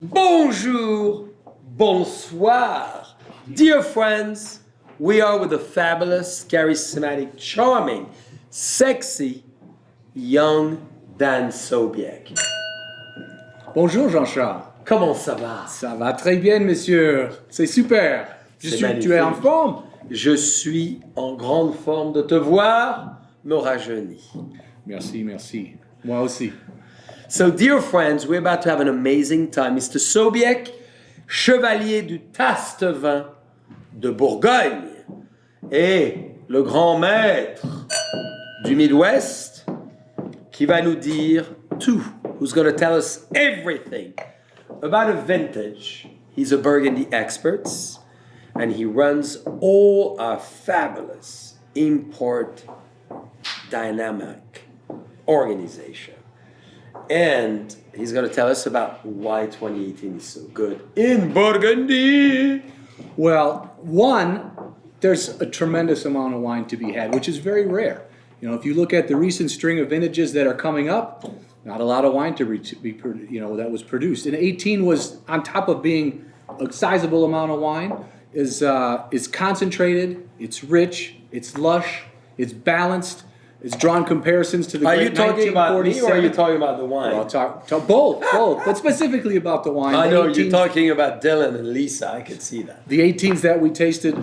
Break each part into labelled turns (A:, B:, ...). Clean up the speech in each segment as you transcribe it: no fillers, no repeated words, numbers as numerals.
A: Bonjour, bonsoir. Dear friends, we are with the fabulous, charismatic, charming, sexy, young Dan Sobiek.
B: Bonjour Jean-Charles.
A: Comment ça va?
B: Ça va très bien, monsieur. C'est super. Tu es en forme?
A: Je suis en grande forme de te voir, me rajeunir.
B: Merci, merci. Moi aussi.
A: So, dear friends, we're about to have an amazing time. Mr. Sobiek, chevalier du Taste-Vin de Bourgogne, et le grand maître du Midwest, qui va nous dire tout, who's going to tell us everything about a vintage. He's a Burgundy expert, and he runs all our fabulous import dynamic organization. And he's going to tell us about why 2018 is so good in Burgundy.
B: Well, one, there's a tremendous amount of wine to be had, which is very rare. You know, if you look at the recent string of vintages that are coming up, not a lot of wine to be that was produced. And 18 was, on top of being a sizable amount of wine, is concentrated, it's rich, it's lush, it's balanced. It's drawn comparisons to the great 1947. Are you talking about me
A: or are you talking about the wine?
B: Well, talk both, but specifically about the wine.
A: I know you're talking about Dylan and Lisa. I could see that.
B: The 18s that we tasted,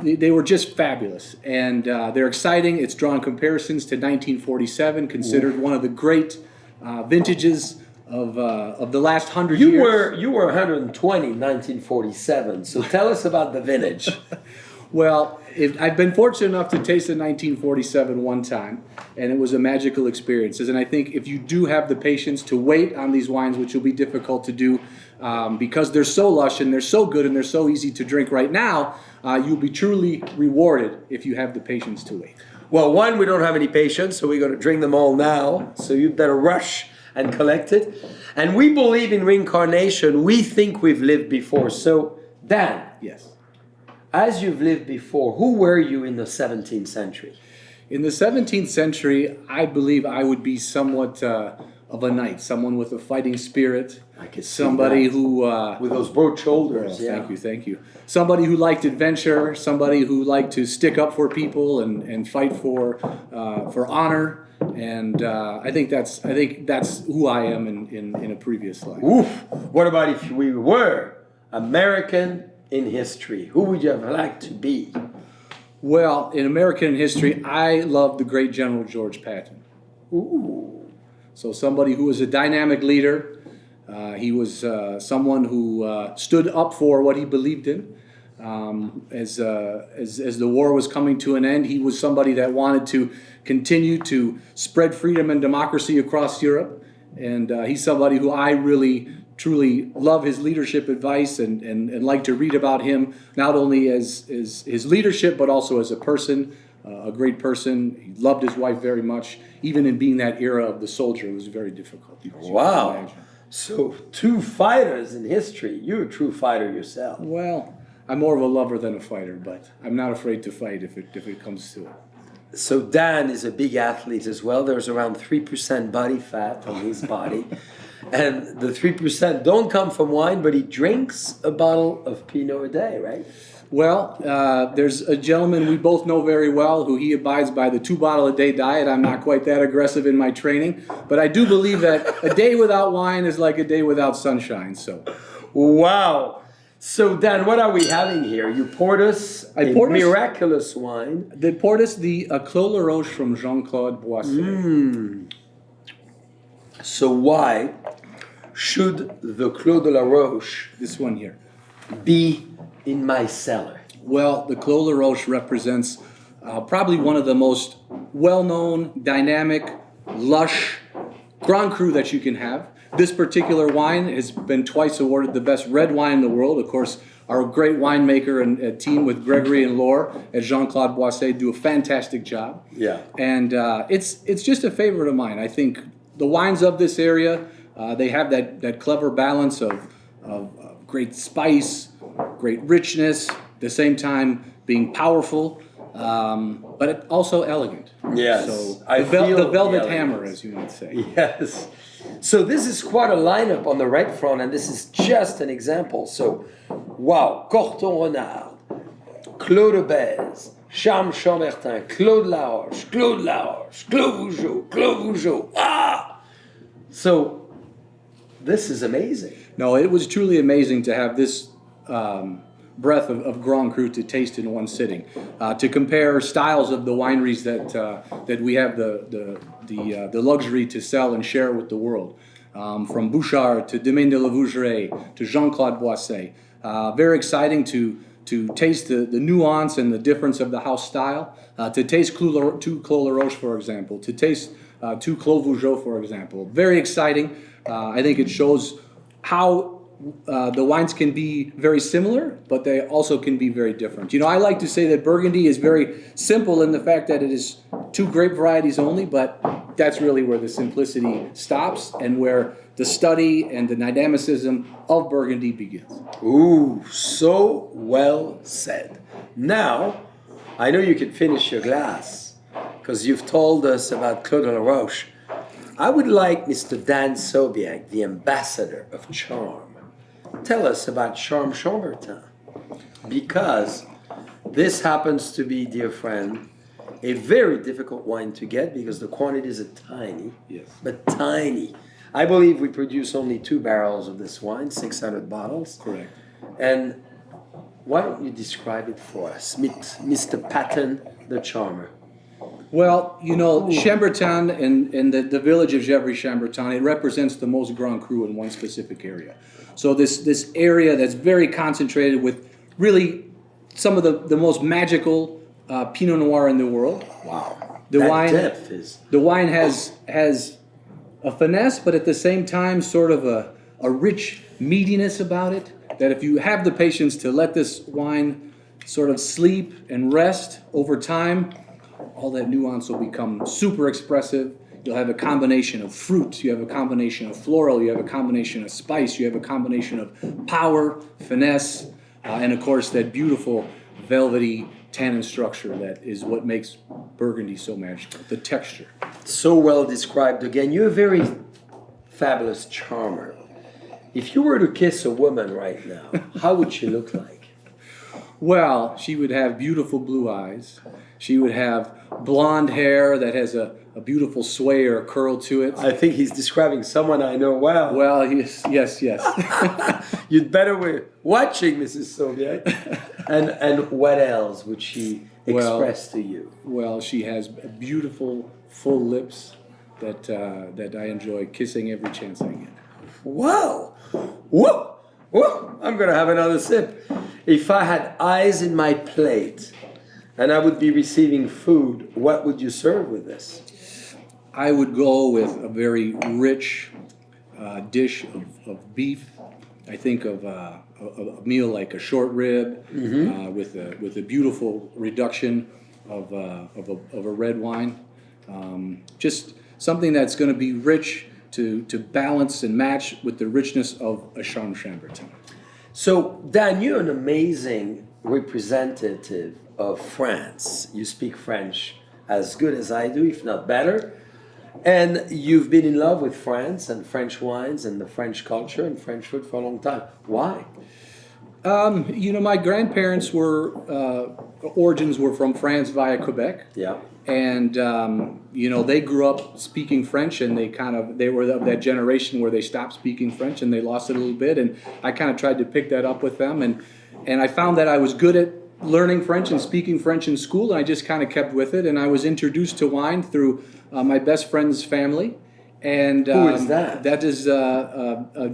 B: they were just fabulous, and they're exciting. It's drawn comparisons to 1947, considered one of the great vintages of the last 100 years.
A: You were 120 in 1947. So tell us about the vintage.
B: Well, I've been fortunate enough to taste a 1947 one time, and it was a magical experience. And I think if you do have the patience to wait on these wines, which will be difficult to do because they're so lush and they're so good and they're so easy to drink right now, you'll be truly rewarded if you have the patience to wait.
A: Well, one, we don't have any patience, so we're going to drink them all now. So you better rush and collect it. And we believe in reincarnation. We think we've lived before. So, Dan.
B: Yes.
A: As you've lived before, who were you in the 17th century?
B: In the 17th century, I believe I would be somewhat of a knight, someone with a fighting spirit.
A: I could see
B: somebody
A: that.
B: Who
A: with those broad shoulders.
B: Yeah. Thank you. Somebody who liked adventure, somebody who liked to stick up for people and fight for honor. And I think that's who I am in a previous life.
A: Oof! What about if we were American in history? Who would you have liked to be?
B: Well, in American history, I love the great General George Patton.
A: Ooh.
B: So somebody who was a dynamic leader. He was someone who stood up for what he believed in. As the war was coming to an end, he was somebody that wanted to continue to spread freedom and democracy across Europe. And he's somebody who I really truly love his leadership advice and like to read about him, not only as his leadership, but also as a person, a great person. He loved his wife very much. Even in being that era of the soldier, it was very difficult.
A: Wow. So, two fighters in history. You're a true fighter yourself.
B: Well, I'm more of a lover than a fighter, but I'm not afraid to fight if it comes to it.
A: So Dan is a big athlete as well. There's around 3% body fat on his body. And the 3% don't come from wine, but he drinks a bottle of Pinot a day, right?
B: Well, there's a gentleman we both know very well who he abides by the 2-bottle-a-day diet. I'm not quite that aggressive in my training, but I do believe that a day without wine is like a day without sunshine. So,
A: wow. So, Dan, what are we having here? You poured us miraculous wine.
B: They poured us the Clos La Roche from Jean-Claude Boisset.
A: So why should the Clos de la Roche,
B: this one here,
A: be in my cellar?
B: Well, the Clos La Roche represents probably one of the most well-known, dynamic, lush Grand Cru that you can have. This particular wine has been twice awarded the best red wine in the world. Of course, our great winemaker and team with Gregory and Laure at Jean-Claude Boisset do a fantastic job.
A: Yeah.
B: And it's just a favorite of mine. I think the wines of this area, they have that clever balance of great spice, great richness, at the same time being powerful, but also elegant.
A: Yes.
B: So
A: I
B: the velvet
A: the
B: hammer, as you might say.
A: Yes. So this is quite a lineup on the right front, and this is just an example. So, wow, Corton Renard, Claude Bèze, Charme Chambertin, Claude Laroche, Claude Vougeot. Ah! So this is amazing.
B: No, it was truly amazing to have this breadth of Grand Cru to taste in one sitting. To compare styles of the wineries that we have the luxury to sell and share with the world, from Bouchard to Domaine de la Vougerie to Jean-Claude Boisset. Very exciting to taste the nuance and the difference of the house style. To taste two Clos La Roche, for example. To taste two Clos Vougeot, for example. Very exciting. I think it shows how the wines can be very similar, but they also can be very different. You know, I like to say that Burgundy is very simple in the fact that it is two grape varieties only, but that's really where the simplicity stops and where the study and the dynamicism of Burgundy begins.
A: Ooh, so well said. Now, I know you can finish your glass because you've told us about Clos de la Roche. I would like Mr. Dan Sobiech, the ambassador of charm, tell us about Charme Chambertin, because this happens to be, dear friend, a very difficult wine to get because the quantities are tiny,
B: Yes.
A: but tiny. I believe we produce only 2 barrels of this wine, 600 bottles.
B: Correct.
A: And why don't you describe it for us, Mr. Patton, the charmer?
B: Well, you know, Chambertin and the village of Gevrey-Chambertin, it represents the most Grand Cru in one specific area. So this area that's very concentrated with really some of the most magical Pinot Noir in the world.
A: Wow.
B: The
A: that
B: wine
A: depth is...
B: The wine has a finesse, but at the same time sort of a rich meatiness about it, that if you have the patience to let this wine sort of sleep and rest over time, all that nuance will become super expressive. You'll have a combination of fruit, you have a combination of floral, you have a combination of spice, you have a combination of power, finesse, and of course that beautiful velvety tannin structure that is what makes Burgundy so magical, the texture.
A: So well described again. You're a very fabulous charmer. If you were to kiss a woman right now, how would she look like?
B: Well, she would have beautiful blue eyes. She would have blonde hair that has a beautiful sway or a curl to it.
A: I think he's describing someone I know well.
B: Well, yes.
A: You'd better be watching, Mrs. Soviet. And what else would she express to you?
B: Well, she has beautiful, full lips that I enjoy kissing every chance I get.
A: Wow. Whoa. Whoa. I'm going to have another sip. If I had eyes in my plate and I would be receiving food, what would you serve with this?
B: I would go with a very rich dish of beef. I think of a meal like a short rib with a beautiful reduction of a red wine. Just something that's going to be rich to balance and match with the richness of a Charme Chambertin.
A: So, Dan, you're an amazing representative of France. You speak French as good as I do, if not better. And you've been in love with France and French wines and the French culture and French food for a long time. Why?
B: You know, my grandparents origins were from France via Quebec.
A: Yeah.
B: And, you know, they grew up speaking French, and they were of that generation where they stopped speaking French and they lost it a little bit. And I kind of tried to pick that up with them. And I found that I was good at learning French and speaking French in school, and I just kind of kept with it. And I was introduced to wine through my best friend's family. And
A: who is that?
B: That is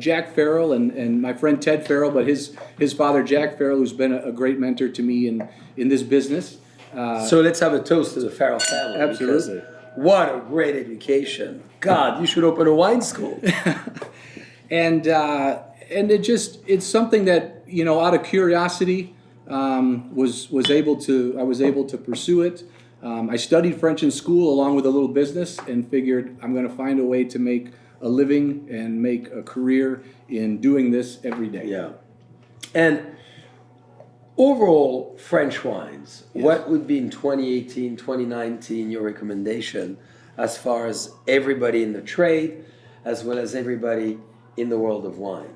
B: Jack Farrell and my friend Ted Farrell, but his father Jack Farrell, who's been a great mentor to me in this business.
A: So let's have a toast to the Farrell family.
B: Absolutely.
A: What a great education. God, you should open a wine school.
B: And it's something that, you know, out of curiosity, I was able to pursue it. I studied French in school along with a little business and figured I'm going to find a way to make a living and make a career in doing this every day.
A: Yeah. And overall, French wines,
B: Yes.
A: What would be in 2018, 2019 your recommendation as far as everybody in the trade, as well as everybody in the world of wine?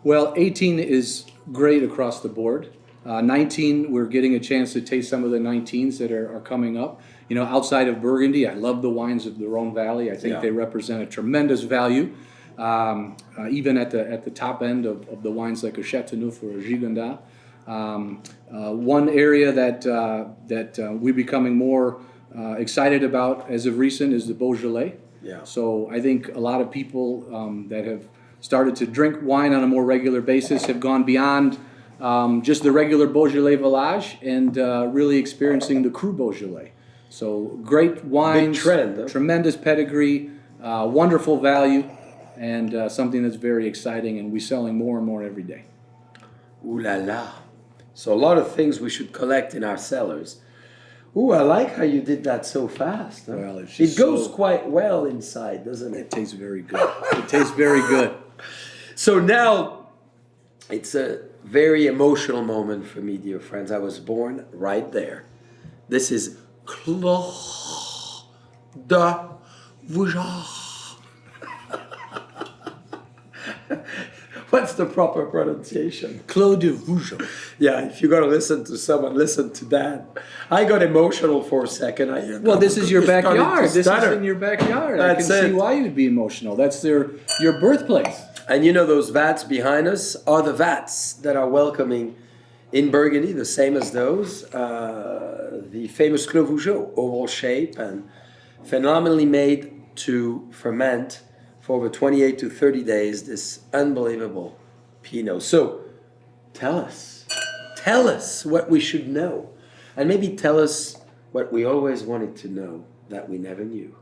B: Well, 18 is great across the board. 19, we're getting a chance to taste some of the 19s that are coming up. You know, outside of Burgundy, I love the wines of the Rhone Valley. I think they represent a tremendous value, even at the top end of the wines like a Chateauneuf or a Gigondas. One area that we're becoming more excited about as of recent is the Beaujolais.
A: Yeah.
B: So I think a lot of people that have started to drink wine on a more regular basis have gone beyond just the regular Beaujolais Village and really experiencing the Cru Beaujolais. So great wines,
A: big trend, huh?
B: Tremendous pedigree, wonderful value, and something that's very exciting, and we're selling more and more every day.
A: Ooh la la. So a lot of things we should collect in our cellars. Ooh, I like how you did that so fast. Huh?
B: Well,
A: it goes quite well inside, doesn't it?
B: It tastes very good. It tastes very good.
A: So now, it's a very emotional moment for me, dear friends. I was born right there. This is Clos de Vougeot. What's the proper pronunciation?
B: Clos de Vougeot.
A: Yeah, if you're going to listen to someone, listen to that. I got emotional for a second.
B: Well, this is your backyard. This is
A: stutter.
B: in your backyard.
A: That's
B: I can
A: it.
B: see why you'd be emotional. That's your birthplace.
A: And you know those vats behind us are the vats that are welcoming in Burgundy, the same as those. The famous Clos Vougeot, oval shape and phenomenally made to ferment for over 28 to 30 days, this unbelievable Pinot. So tell us what we should know. And maybe tell us what we always wanted to know that we never knew.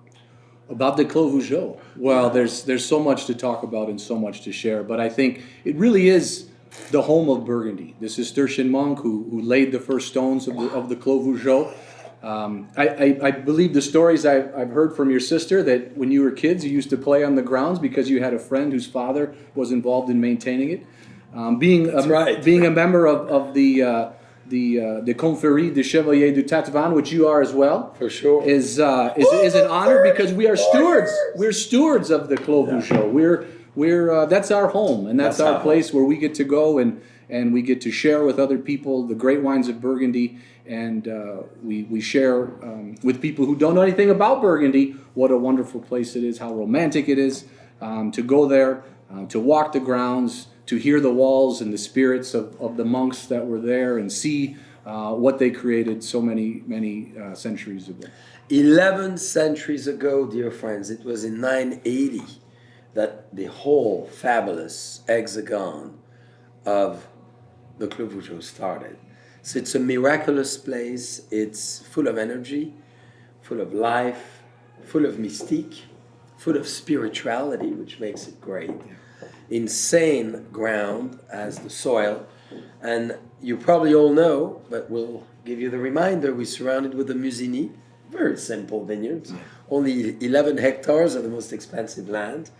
B: About the Clos Vougeot. Well, there's so much to talk about and so much to share, but I think it really is the home of Burgundy. This is Cistercian monk who laid the first stones of the Clos Vougeot. I believe the stories I've heard from your sister that when you were kids you used to play on the grounds because you had a friend whose father was involved in maintaining it. Being a member of the Confrérie des Chevaliers du Tatvan, which you are as well,
A: for sure,
B: is an honor because we are stewards. We're stewards of the Clos Vougeot. We're that's our home, and that's our place where we get to go and we get to share with other people the great wines of Burgundy, and we share with people who don't know anything about Burgundy what a wonderful place it is, how romantic it is to go there, to walk the grounds, to hear the walls and the spirits of the monks that were there and see what they created so many centuries ago.
A: 11 centuries ago, dear friends, it was in 980 that the whole fabulous hexagon of the Clos Vougeot started. So it's a miraculous place. It's full of energy, full of life, full of mystique, full of spirituality, which makes it great. Insane ground as the soil, and you probably all know, but we'll give you the reminder, we're surrounded with the Musigny, very simple vineyards, only 11 hectares of the most expensive land.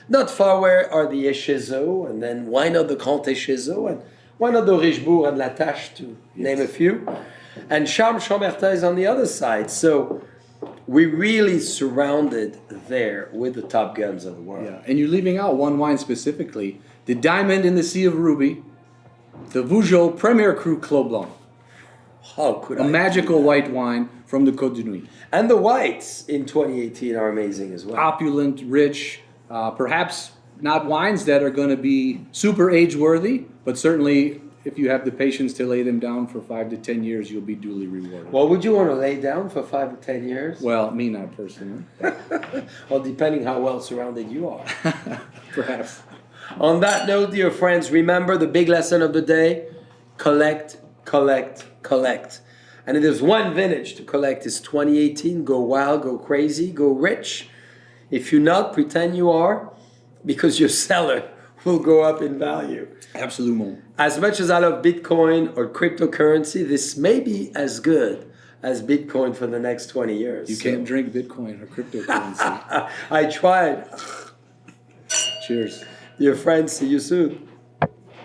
A: Not far away are the Échezeaux, and then why not the Grand Échezeaux, and why not the Richebourg and La Tâche, to name a few, and Charmes-Chambertin is on the other side. So we're really surrounded there with the top guns of the world.
B: Yeah, and you're leaving out one wine specifically, the Diamond in the Sea of Ruby, the Vougeot Premier Cru Clos Blanc.
A: How could
B: a magical white wine from the Côte de Nuit.
A: And the whites in 2018 are amazing as well.
B: Opulent, rich, perhaps not wines that are going to be super age-worthy, but certainly if you have the patience to lay them down for 5 to 10 years, you'll be duly rewarded.
A: Well, would you want to lay down for 5 to 10 years?
B: Well, me not personally.
A: Well, depending how well surrounded you are.
B: Perhaps.
A: On that note, dear friends, remember the big lesson of the day: collect, collect, collect. And if there's one vintage to collect, it's 2018. Go wild, go crazy, go rich. If you're not, pretend you are, because your cellar will go up in value.
B: Absolutely.
A: As much as I love Bitcoin or cryptocurrency, this may be as good as Bitcoin for the next 20 years.
B: You can't drink Bitcoin or cryptocurrency.
A: I tried.
B: Cheers.
A: Dear friends, see you soon.